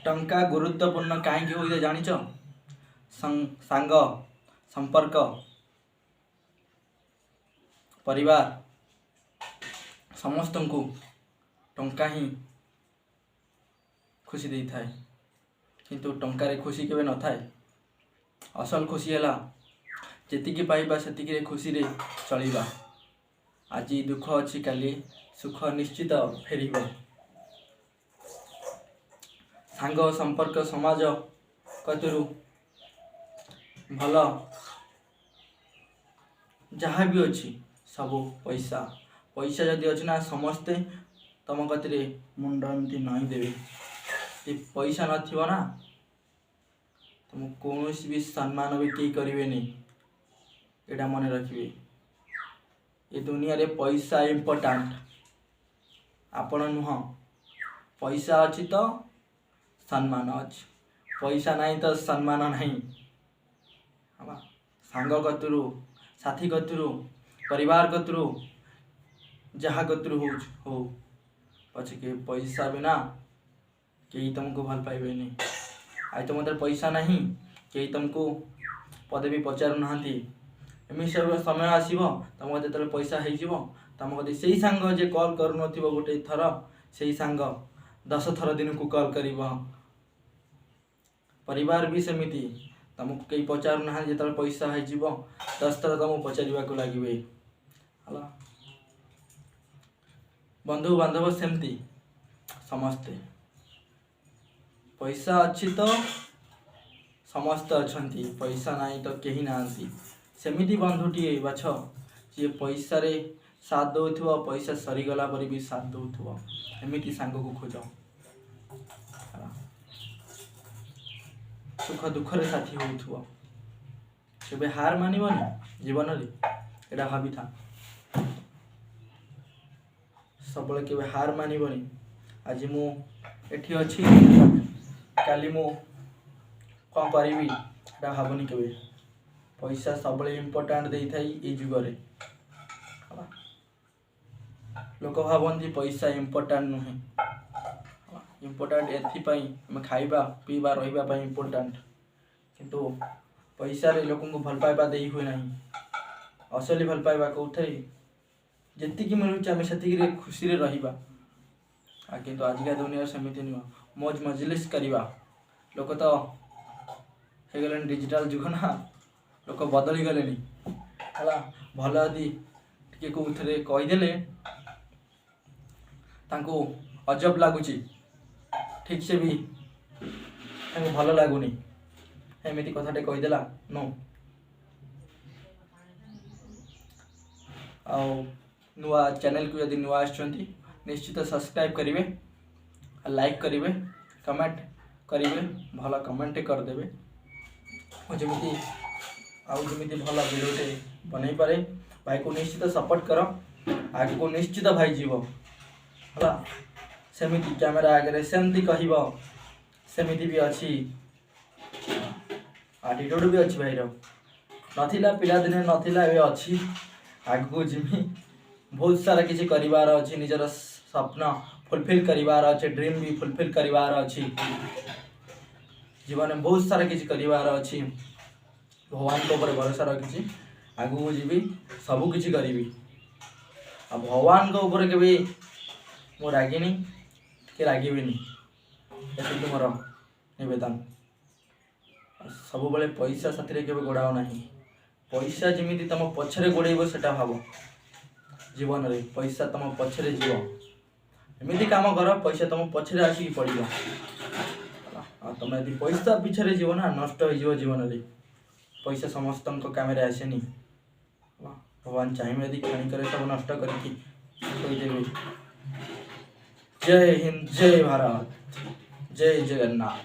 टंका गुरुत्वपूर्ण कहीं होइए जानिच सांग संपर्क परिवार समस्त को टंका ही खुशी दे थाए किंतु टंकार खुशी केवे न थाए। असल खुशी है जेतिकी पाइबा सेतिकी खुशी रे चलिबा। आज दुख अच्छी काली सुख निश्चित फेरिब। सांग संपर्क समाज कतरु भल जहाँ भी अच्छी सब पैसा पैसा जदि अच्छी ना समस्ते तुम कति मुंड एमती नई देवे। पैसा नथिबो ना तुम कौन भी सम्मान भी कई करेंगे। एटा मन रखिए ये दुनिया रे पैसा इम्पोर्टेंट आपण नुह। पैसा अच्छी तो सम्मान अच्छी पैसा नहीं तो सम्मान नहीं। सांग कतरु साथी कतरु परिवार कतरु जहाँ कतरु हो पछे के पैसा बिना कहीं तुमको भल पाइबे नहीं। आज तुम पैसा नहीं कहीं तुमको पदवी पचारू ना एमि सब समय आसो तुम जो पैसा हो तुम कदे से सांग जे कॉल करू न गोटे थर से सांग 10 थर दिन को कॉल कर। परिवार भी सेमिति तुमको कहीं पचारू ना जो पैसा हो 10 थर तुमको पचार लगे। बंधु बांधव सेमती समस्ते पैसा अच्छी तो समस्त अच्छा पैसा नहीं तो कहीं ना सेमिति बंधुटीए बाछ जी पैसा रे साथ दौथुव पैसा सरीगला पर भी साथ दौथुव एमती सांग को खोज। सुख दुख रे साथी होथुव केबे हार मानिबनी जीवन रे एटा भावी था सब केबे हार मानिबनी। आज मु एठी अछि काली मु कौन करी एटा भावनी केबे। पैसा सब इम्पोर्टेंट दे थाई जुगरे लोक भावती पैसा इम्पोर्टेंट नुहे। इम्पोर्टेंट एम खाइबा पीवा रहा इम्पोर्टेंट किंतु पैसा रे लोक को भल पाइबा दे हुए ना। असली भल पाइबा कौथे जी मिलूँ से खुशी रे रहिबा। किंतु आजिका दुनिया सेमती नुह मौज मजलिस करवा लोक तो हो गले डिजिटल जुग ना लोक बदली गले है भल यदि टे कौथे कहीदेले अजब लगुच ठीक से भी भल लगुनि एमती कथाटे कहीदेला नो नुआ चैनल को यदि नुआ आछंती निश्चित सब्सक्राइब करेंगे लाइक करेंगे कमेंट करेंगे भल कमेंट करदे जमी जमी भल वीडियोटे बनई पारे भाई को निश्चित सपोर्ट कर आगे को निश्चित भाई जीव है सेमती कैमेरा आगे सेमती कह सेमती भी अच्छी आटिट्यूड भी अच्छी भाई नाला पिला दिने नाला ए अच्छी आगू जिमी बहुत सारा किसी करिवार अच्छी निजर स्वप्न फुलफिल करिवार अच्छे ड्रीम भी फुलफिल करिवार अच्छी जीवन में बहुत सारा किसी करिवार अच्छी भगवान को ऊपर भरोसा रखी आगू जीवी सबू किसी करी आ भगवान को ऊपर के मु रागिनी कि रागिनी ये मोर नवेदन। सब बेले पैसा साथी के गोड़ाओ ना पैसा जमी तुम पछरे गोड़ेब से भाव जीवन रे पैसा तुम पछरे जीव एमती काम कर पैसा तुम पछरे आसिक पड़ो। तुम यदि पैसा पिछरे जीव ना नष्ट हो जीवन रे पैसा समस्त काम आसेनी। भगवान चाहिए यदि क्षणिक सब नष्ट करके जय हिंद जय भारत जय जगन्नाथ।